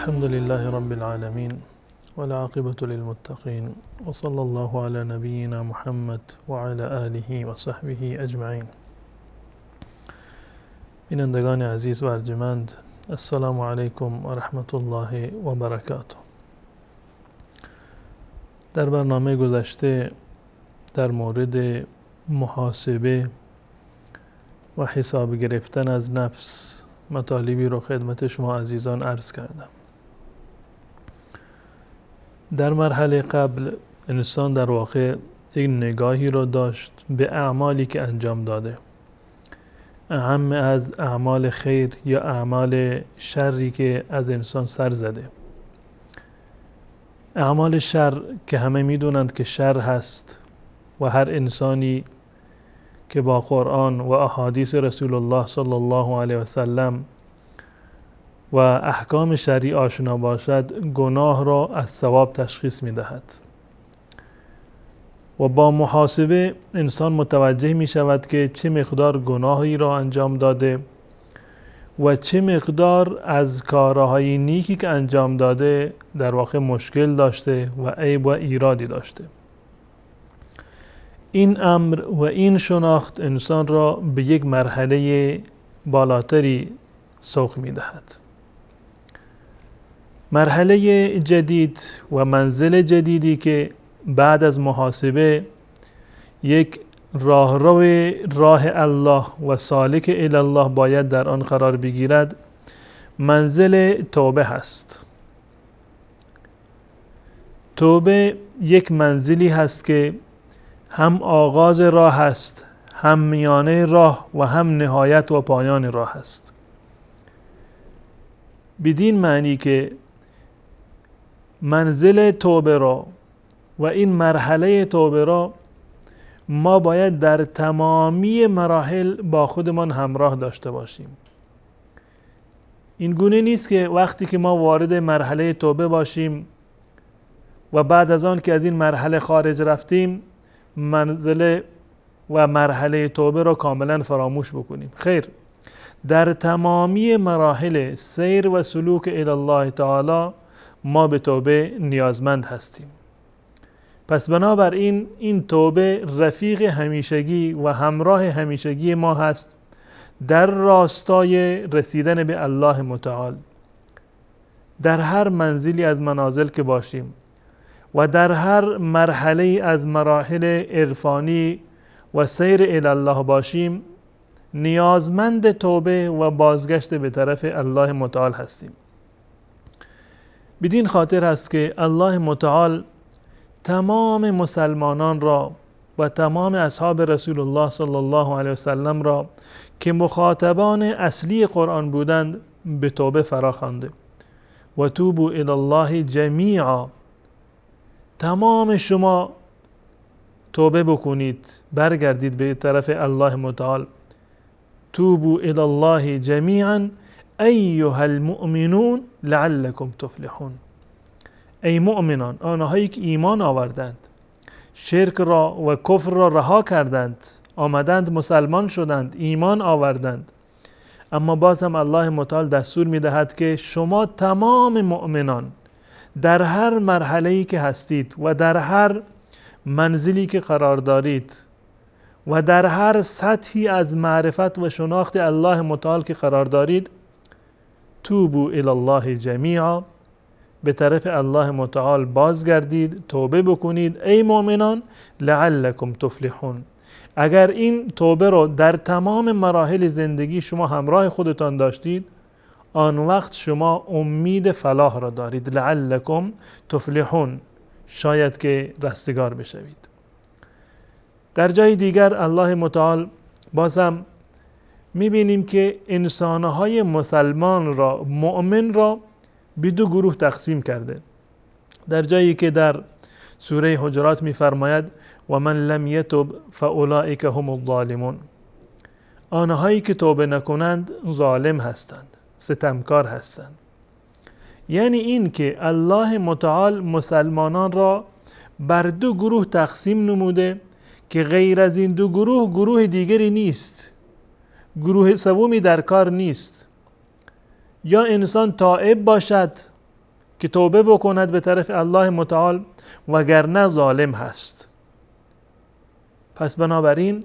الحمد لله رب العالمين والعاقبة للمتقين وصلى الله على نبينا محمد وعلى آله وصحبه أجمعين. بینندگان عزیز و ارجمند، السلام علیکم و رحمت الله و برکاته. در برنامه گذشته در مورد محاسبه و حساب گرفتن از نفس مطالبی رو خدمت شما عزیزان عرض کردم. در مرحله قبل انسان در واقع یک نگاهی رو داشت به اعمالی که انجام داده، اهم از اعمال خیر یا اعمال شری که از انسان سر زده. اعمال شر که همه میدونند که شر هست و هر انسانی که با قرآن و احادیث رسول الله صلی الله علیه و سلم و احکام شرعی آشنا باشد، گناه را از ثواب تشخیص می‌دهد و با محاسبه انسان متوجه می شود که چه مقدار گناهی را انجام داده و چه مقدار از کارهای نیکی که انجام داده در واقع مشکل داشته و عیب و ایرادی داشته. این امر و این شناخت انسان را به یک مرحله بالاتری سوق می دهد. مرحله جدید و منزل جدیدی که بعد از محاسبه یک راه الله و سالک الی الله باید در آن قرار بگیرد، منزل توبه هست. توبه یک منزلی هست که هم آغاز راه هست، هم میانه راه و هم نهایت و پایان راه هست. بدین معنی که منزل توبه را و این مرحله توبه را ما باید در تمامی مراحل با خودمان همراه داشته باشیم. این گونه نیست که وقتی که ما وارد مرحله توبه باشیم و بعد از آن که از این مرحله خارج رفتیم منزل و مرحله توبه را کاملا فراموش بکنیم. خیر، در تمامی مراحل سیر و سلوک الی الله تعالی ما به توبه نیازمند هستیم. پس بنابراین این توبه رفیق همیشگی و همراه همیشگی ما هست در راستای رسیدن به الله متعال. در هر منزلی از منازل که باشیم و در هر مرحله از مراحل عرفانی و سیر الی الله باشیم، نیازمند توبه و بازگشت به طرف الله متعال هستیم. بدین خاطر هست که الله متعال تمام مسلمانان را و تمام اصحاب رسول الله صلی الله علیه و سلم را که مخاطبان اصلی قرآن بودند به توبه فراخوانده. و توبوا الی الله جمیعا، تمام شما توبه بکنید، برگردید به طرف الله متعال. توبوا الی الله جمیعا ایها المؤمنون لعلکم تفلحون. ای مؤمنان، آنهایی که ایمان آوردند، شرک را و کفر را رها کردند، آمدند مسلمان شدند، ایمان آوردند، اما باز هم الله متعال دستور می دهد که شما تمام مؤمنان در هر مرحله‌ای که هستید و در هر منزلی که قرار دارید و در هر سطحی از معرفت و شناخت الله متعال که قرار دارید، توبوا الی الله جمیعا، به طرف الله متعال بازگردید، توبه بکنید ای مؤمنان لعلکم تفلحون. اگر این توبه رو در تمام مراحل زندگی شما همراه خودتان داشتید، آن وقت شما امید فلاح را دارید. لعلکم تفلحون، شاید که رستگار بشوید. در جای دیگر الله متعال باز هم میبینیم که انسانهای مسلمان را، مؤمن را به دو گروه تقسیم کرده. در جایی که در سوره حجرات میفرماید و من لم یتب فاولئک هم الظالمون، آنهایی که توبه نکنند ظالم هستند، ستمکار هستند. یعنی این که الله متعال مسلمانان را بر دو گروه تقسیم نموده که غیر از این دو گروه دیگری نیست، گروه سومی در کار نیست. یا انسان تائب باشد که توبه بکند به طرف الله متعال، وگرنه ظالم هست. پس بنابراین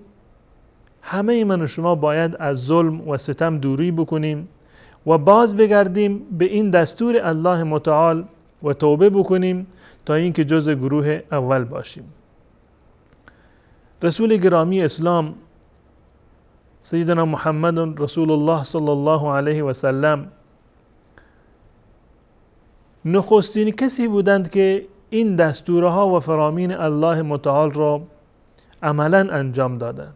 همه من و شما باید از ظلم و ستم دوری بکنیم و باز بگردیم به این دستور الله متعال و توبه بکنیم تا اینکه جز گروه اول باشیم. رسول گرامی اسلام سیدنا محمد رسول الله صلی الله علیه و سلم نخستین کسی بودند که این دستورها و فرامین الله متعال را عملا انجام دادند.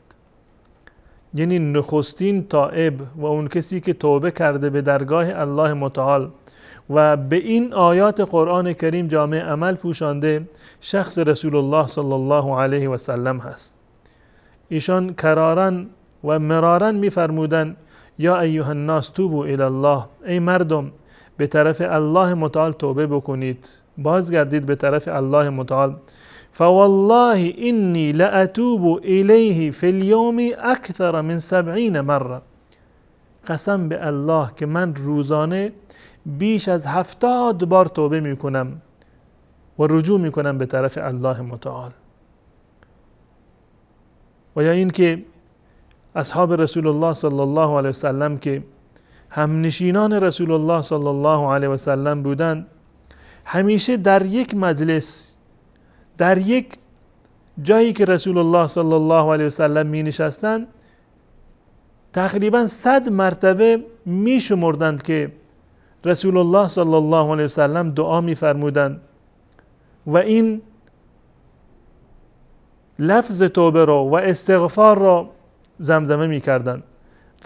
یعنی نخستین تائب و اون کسی که توبه کرده به درگاه الله متعال و به این آیات قرآن کریم جامع عمل پوشانده شخص رسول الله صلی الله علیه و سلم هست. ایشان کراراً و مراراً می‌فرمودند یا ایها الناس توبوا الی الله، ای مردم به طرف الله متعال توبه بکنید، بازگردید به طرف الله متعال. فوالله انی لاتوب الیه فی اليوم اکثر من 70 مره، قسم به الله که من روزانه بیش از 70 بار توبه میکنم و رجوع میکنم به طرف الله متعال. و یا این که اصحاب رسول الله صلی الله علیه وسلم که همنشینان رسول الله صلی الله علیه وسلم بودند، همیشه در یک مجلس، در یک جایی که رسول الله صلی الله علیه وسلم می نشستند، تقریبا 100 مرتبه می شمردند که رسول الله صلی الله علیه وسلم دعا می فرمودند و این لفظ توبه را و استغفار را زمزمه می کردند: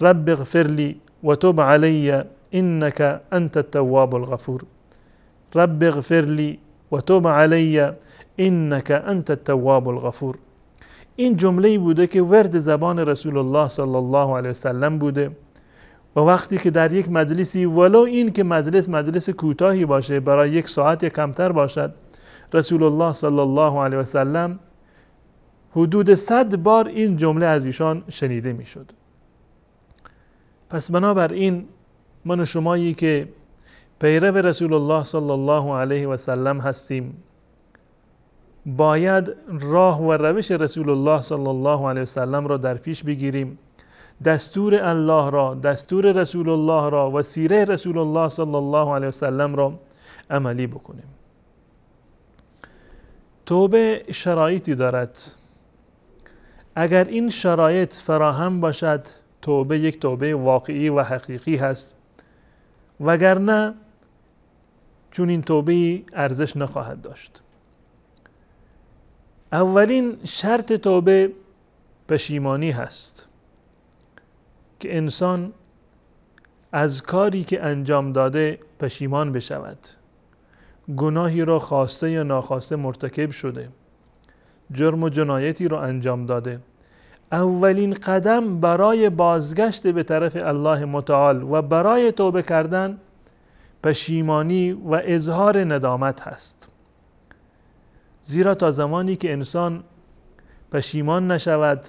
رب اغفر لی و تب علی انک انت التواب الغفور، رب اغفر لی و تب علی انک انت التواب الغفور. این جمله‌ای بوده که ورد زبان رسول الله صلی الله علیه وسلم بوده و وقتی که در یک مجلسی، ولو این که مجلس کوتاهی باشه، برای 1 ساعت یا کمتر باشد، رسول الله صلی الله علیه وسلم حدود 100 بار این جمله از ایشان شنیده میشد. پس بنابراین من و شمایی که پیرو رسول الله صلی الله علیه و سلم هستیم، باید راه و روش رسول الله صلی الله علیه و سلم را در پیش بگیریم، دستور الله را، دستور رسول الله را و سیره رسول الله صلی الله علیه و سلم را عملی بکنیم. توبه شرایطی دارد. اگر این شرایط فراهم باشد، توبه یک توبه واقعی و حقیقی هست، وگرنه چون این توبه ارزش نخواهد داشت. اولین شرط توبه پشیمانی هست که انسان از کاری که انجام داده پشیمان بشود، گناهی را خواسته یا ناخواسته مرتکب شده، جرم و جنایتی را انجام داده. اولین قدم برای بازگشت به طرف الله متعال و برای توبه کردن پشیمانی و اظهار ندامت هست. زیرا تا زمانی که انسان پشیمان نشود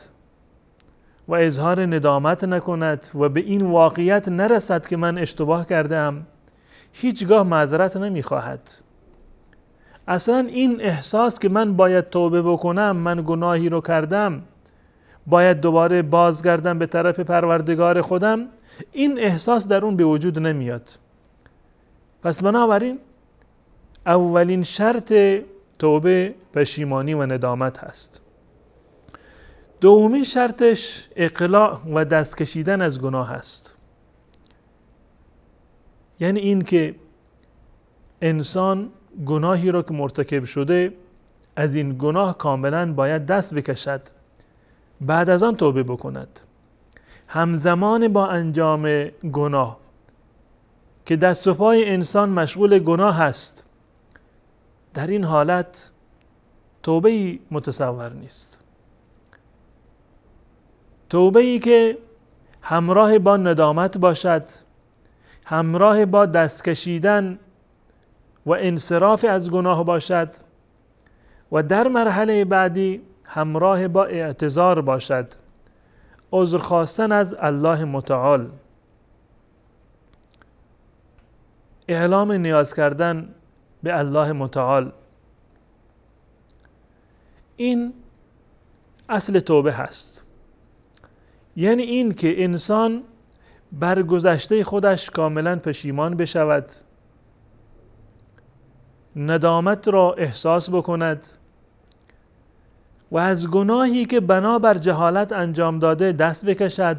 و اظهار ندامت نکند و به این واقعیت نرسد که من اشتباه کردم، هیچگاه معذرت نمیخواهد. اصلا این احساس که من باید توبه بکنم، من گناهی رو کردم، باید دوباره بازگردم به طرف پروردگار خودم، این احساس در اون به وجود نمیاد. پس بنابراین اولین شرط توبه پشیمانی و ندامت هست. دومین شرطش اقلاع و دست کشیدن از گناه هست. یعنی این که انسان گناهی را که مرتکب شده، از این گناه کاملا باید دست بکشد، بعد از آن توبه بکند. همزمان با انجام گناه که دست و پای انسان مشغول گناه هست، در این حالت توبه‌ای متصور نیست. توبه‌ای که همراه با ندامت باشد، همراه با دست کشیدن و انصراف از گناه باشد و در مرحله بعدی همراه با اعتذار باشد، عذر خواستن از الله متعال، اعلام نیاز کردن به الله متعال. این اصل توبه هست، یعنی این که انسان بر گذشته خودش کاملا پشیمان بشود، ندامت را احساس بکند و از گناهی که بنابر جهالت انجام داده دست بکشد،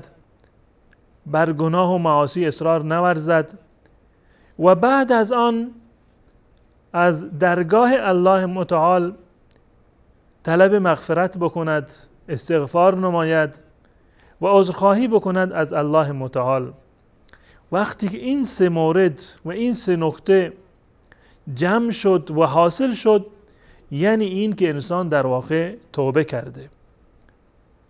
بر گناه و معاصی اصرار نورزد و بعد از آن از درگاه الله متعال طلب مغفرت بکند، استغفار نماید و عذرخواهی بکند از الله متعال. وقتی که این سه مورد و این سه نکته جمع شد و حاصل شد، یعنی این که انسان در واقع توبه کرده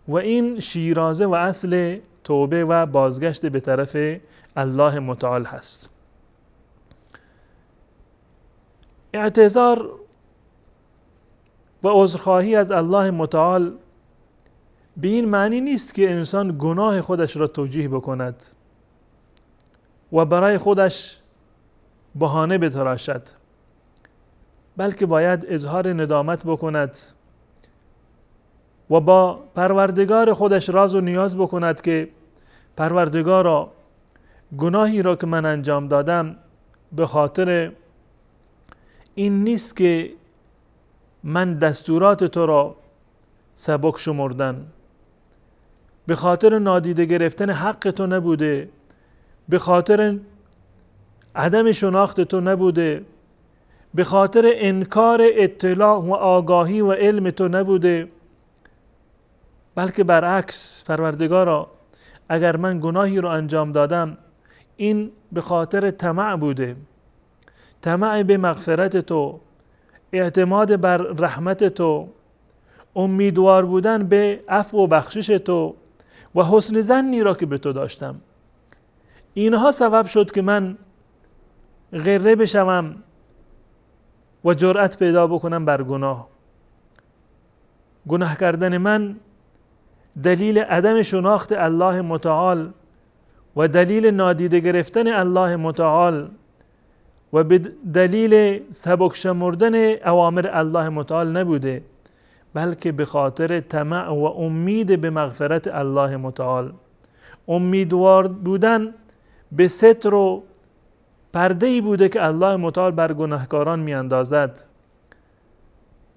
و این شیرازه و اصل توبه و بازگشت به طرف الله متعال هست. اعتذار و عذرخواهی از الله متعال به این معنی نیست که انسان گناه خودش را توجیه بکند و برای خودش بهانه بتراشد، بلکه باید اظهار ندامت بکند و با پروردگار خودش راز و نیاز بکند که پروردگارا، گناهی را که من انجام دادم به خاطر این نیست که من دستورات تو را سبک شمردن، به خاطر نادیده گرفتن حق تو نبوده، به خاطر عدم شناخت تو نبوده، به خاطر انکار اطلاع و آگاهی و علم تو نبوده، بلکه برعکس پروردگارا، اگر من گناهی رو انجام دادم این به خاطر طمع بوده، طمع به مغفرت تو، اعتماد بر رحمت تو، امیدوار بودن به عفو و بخشش تو و حسن ظنی را که به تو داشتم. اینها سبب شد که من غره بشوم و جرأت پیدا بکنم بر گناه. گناه کردن من دلیل عدم شناخت الله متعال و دلیل نادیده گرفتن الله متعال و به دلیل سبک شمردن اوامر الله متعال نبوده، بلکه به خاطر طمع و امید به مغفرت الله متعال، امیدوار بودن به ستر و پرده‌ای بوده که الله متعال بر گناهکاران میاندازد،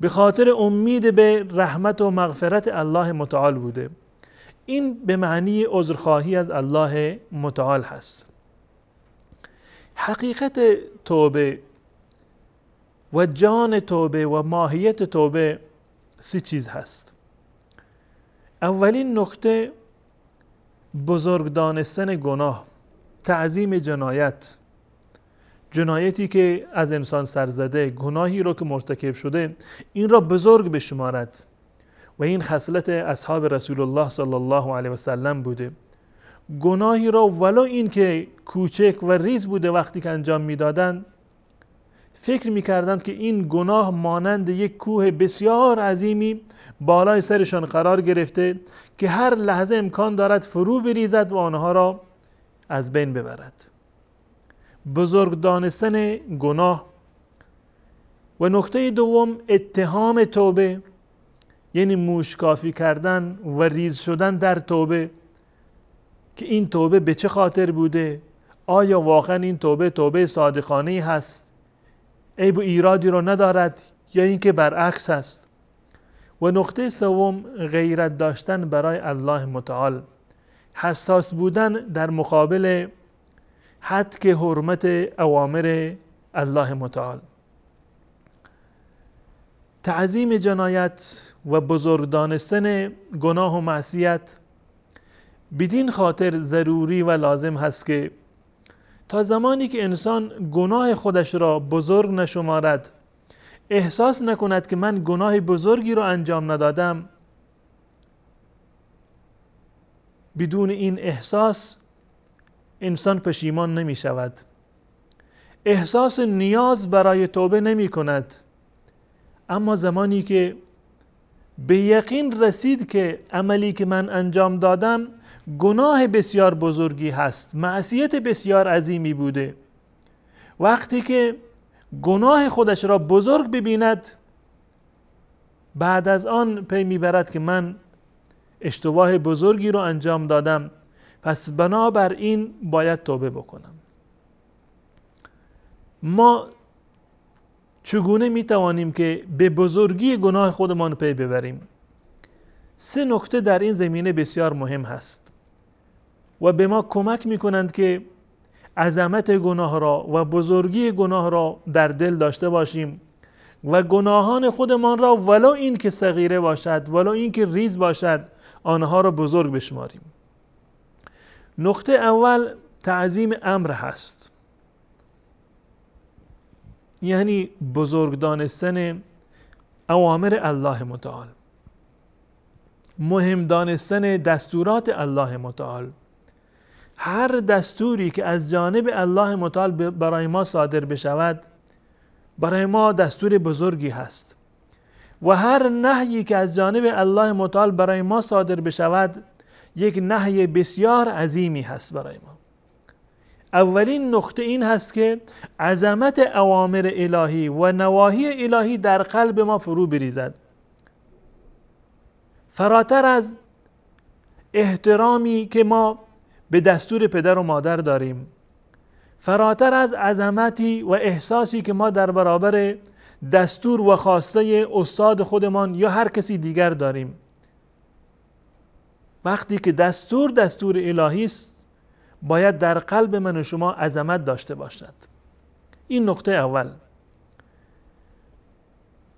به خاطر امید به رحمت و مغفرت الله متعال بوده. این به معنی عذرخواهی از الله متعال هست. حقیقت توبه و جان توبه و ماهیت توبه سه چیز هست. اولین نکته بزرگ دانستن گناه، تعظیم جنایت، جنایتی که از انسان سرزده، گناهی رو که مرتکب شده این را بزرگ بشمارد و این خصلت اصحاب رسول الله صلی الله علیه و سلم بوده. گناهی را ولو این که کوچک و ریز بوده وقتی که انجام میدادند فکر میکردند که این گناه مانند یک کوه بسیار عظیمی بالای سرشان قرار گرفته که هر لحظه امکان دارد فرو بریزد و آنها را از بین ببرد. بزرگ دانستن گناه. و نکته دوم اتهام توبه، یعنی موشکافی کردن و ریز شدن در توبه که این توبه به چه خاطر بوده، آیا واقعا این توبه صادقانه هست، عیب و ایرادی رو ندارد یا اینکه برعکس است. و نکته سوم غیرت داشتن برای الله متعال، حساس بودن در مقابل حد که حرمت اوامر الله متعال. تعظیم جنایت و بزرگ دانستن گناه و معصیت بدین خاطر ضروری و لازم هست که تا زمانی که انسان گناه خودش را بزرگ نشمارد، احساس نکند که من گناه بزرگی را انجام ندادم، بدون این احساس انسان پشیمان نمی شود، احساس نیاز برای توبه نمی کند. اما زمانی که به یقین رسید که عملی که من انجام دادم گناه بسیار بزرگی هست، معصیت بسیار عظیمی بوده، وقتی که گناه خودش را بزرگ ببیند، بعد از آن پی میبرد که من اشتباه بزرگی رو انجام دادم، پس بنابراین باید توبه بکنم. ما چگونه میتوانیم که به بزرگی گناه خودمان پی ببریم؟ 3 نکته در این زمینه بسیار مهم هست و به ما کمک میکنند که عظمت گناه را و بزرگی گناه را در دل داشته باشیم و گناهان خودمان را ولو این که صغیره باشد، ولو این که ریز باشد، آنها را بزرگ بشماریم. نکته اول تعظیم امر هست، یعنی بزرگ دانستن اوامر الله متعال، مهم دانستن دستورات الله متعال. هر دستوری که از جانب الله متعال برای ما صادر بشود برای ما دستور بزرگی هست و هر نهی که از جانب الله متعال برای ما صادر بشود یک نهی بسیار عظیمی هست برای ما. اولین نقطه این هست که عظمت اوامر الهی و نواهی الهی در قلب ما فرو بریزد، فراتر از احترامی که ما به دستور پدر و مادر داریم، فراتر از عظمتی و احساسی که ما در برابر دستور و خواسته استاد خودمان یا هر کسی دیگر داریم. وقتی که دستور الهی است باید در قلب من و شما عظمت داشته باشد. این نکته اول.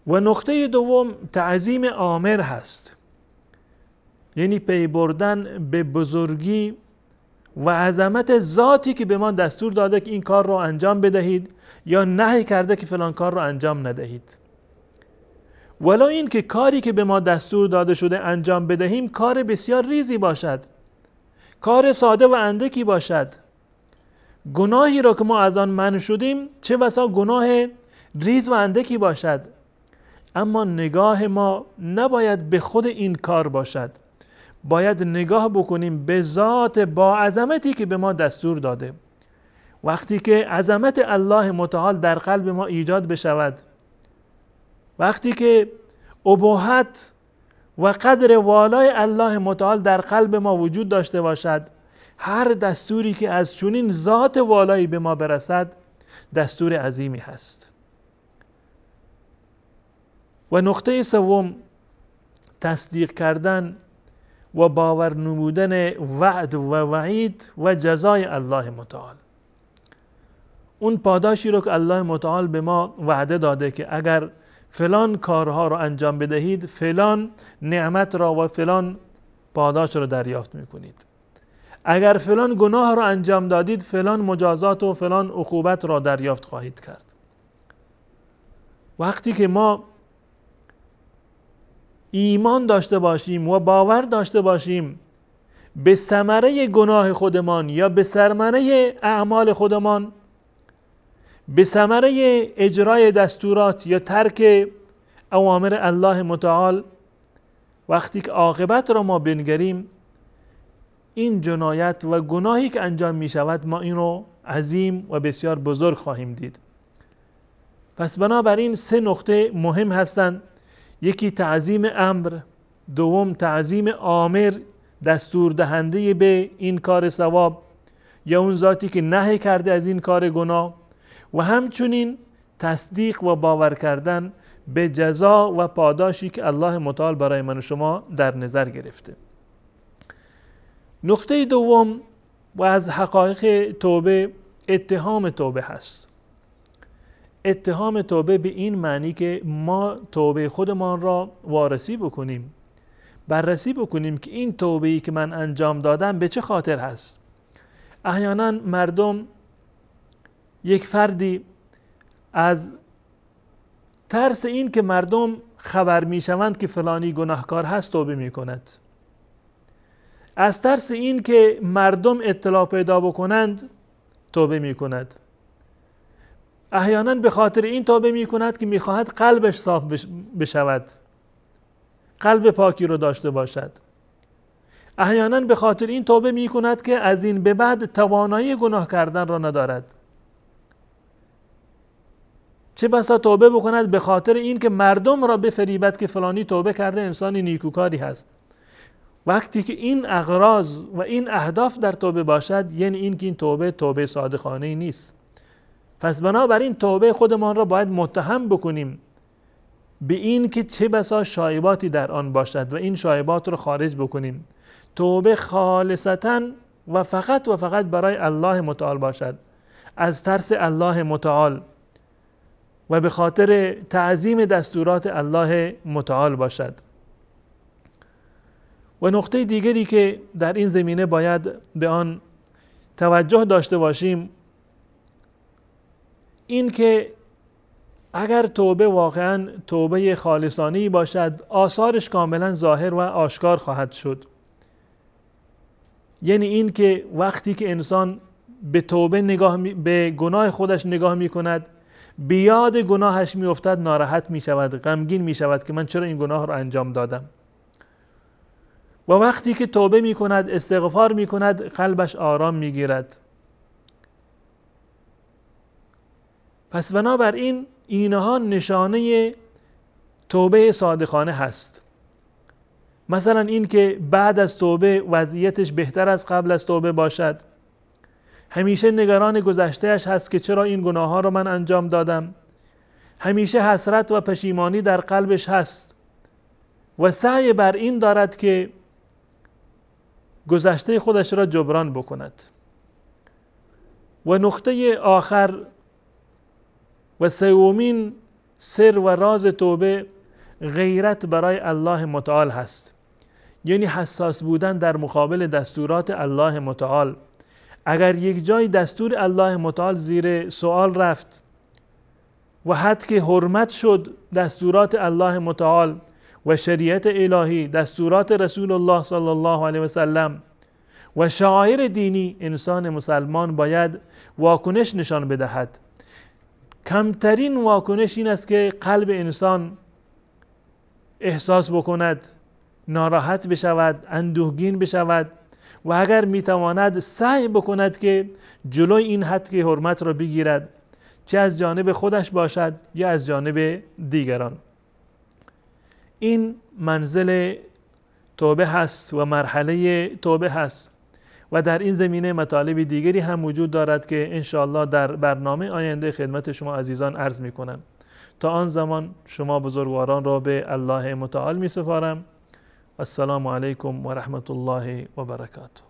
و نکته دوم تعظیم آمر هست، یعنی پی بردن به بزرگی و عظمت ذاتی که به ما دستور داده که این کار رو انجام بدهید یا نهی کرده که فلان کار رو انجام ندهید. ولو این که کاری که به ما دستور داده شده انجام بدهیم کار بسیار ریزی باشد، کار ساده و اندکی باشد، گناهی را که ما از آن منع شدیم چه بسا گناه ریز و اندکی باشد، اما نگاه ما نباید به خود این کار باشد، باید نگاه بکنیم به ذات با عظمتی که به ما دستور داده. وقتی که عظمت الله متعال در قلب ما ایجاد بشود، وقتی که اباحت و قدر والای الله متعال در قلب ما وجود داشته باشد، هر دستوری که از چنین ذات والایی به ما برسد دستور عظیمی هست. و نقطه سوم تصدیق کردن و باور نمودن وعد و وعید و جزای الله متعال. اون پاداشی رو که الله متعال به ما وعده داده که اگر فلان کارها رو انجام بدهید فلان نعمت را و فلان پاداش رو دریافت میکنید، اگر فلان گناه رو انجام دادید فلان مجازات و فلان عقوبت را دریافت خواهید کرد. وقتی که ما ایمان داشته باشیم و باور داشته باشیم به ثمره گناه خودمان یا به ثمره اعمال خودمان، به ثمره اجرای دستورات یا ترک اوامر الله متعال، وقتی که عاقبت را ما بنگریم این جنایت و گناهی که انجام می شود ما این رو عظیم و بسیار بزرگ خواهیم دید. پس بنابراین 3 نقطه مهم هستند: یکی تعظیم امر، دوم تعظیم آمر دستور دهنده به این کار ثواب یا اون ذاتی که نهی کرده از این کار گناه، و همچنین تصدیق و باور کردن به جزا و پاداشی که الله متعال برای من و شما در نظر گرفته. نکته دوم و از حقایق توبه اتهام توبه هست. اتهام توبه به این معنی که ما توبه خودمان را وارسی بکنیم، بررسی بکنیم که این توبه‌ای که من انجام دادم به چه خاطر هست. احیانا مردم، یک فردی از ترس این که مردم خبر می شوند که فلانی گناهکار هست توبه می کند، از ترس این که مردم اطلاع پیدا بکنند توبه می کند، احیانا به خاطر این توبه می کند که می خواهد قلبش صاف بشود، قلب پاکی رو داشته باشد، احیانا به خاطر این توبه می کند که از این به بعد توانایی گناه کردن را ندارد. چه بسا توبه بکند به خاطر این که مردم را بفریبد که فلانی توبه کرده انسانی نیکوکاری هست. وقتی که این اغراض و این اهداف در توبه باشد، یعنی این که این توبه صادقانه نیست. پس بنابراین توبه خودمان را باید متهم بکنیم به این که چه بسا شایباتی در آن باشد و این شایبات رو خارج بکنیم. توبه خالصتاً و فقط برای الله متعال باشد، از ترس الله متعال و به خاطر تعظیم دستورات الله متعال باشد. و نقطه دیگری که در این زمینه باید به آن توجه داشته باشیم این که اگر توبه واقعا توبه خالصانه‌ای باشد، آثارش کاملا ظاهر و آشکار خواهد شد. یعنی این که وقتی که انسان به توبه به گناه خودش نگاه می کند، به یاد گناهش می افتد، ناراحت می شود، غمگین می شود که من چرا این گناه رو انجام دادم. و وقتی که توبه می کند، استغفار می کند، قلبش آرام می گیرد. پس بنابراین اینها نشانه توبه صادقانه هست. مثلا این که بعد از توبه وضعیتش بهتر از قبل از توبه باشد، همیشه نگران گذشتهش هست که چرا این گناه ها رو من انجام دادم، همیشه حسرت و پشیمانی در قلبش هست و سعی بر این دارد که گذشته خودش را جبران بکند. و نقطه آخر و سومین سر و راز توبه غیرت برای الله متعال هست، یعنی حساس بودن در مقابل دستورات الله متعال. اگر یک جای دستور الله متعال زیر سوال رفت و حد که حرمت شد دستورات الله متعال و شریعت الهی، دستورات رسول الله صلی الله علیه و سلم و شعائر دینی، انسان مسلمان باید واکنش نشان بدهد. کمترین واکنش این است که قلب انسان احساس بکند، ناراحت بشود، اندوهگین بشود و اگر میتواند سعی بکند که جلوی این حد که حرمت را بگیرد، چه از جانب خودش باشد یا از جانب دیگران. این منزل توبه هست و مرحله توبه هست و در این زمینه مطالب دیگری هم وجود دارد که انشاءالله در برنامه آینده خدمت شما عزیزان عرض می کنم. تا آن زمان شما بزرگواران را به الله متعال می سپارم. السلام علیکم و رحمت الله و برکاته.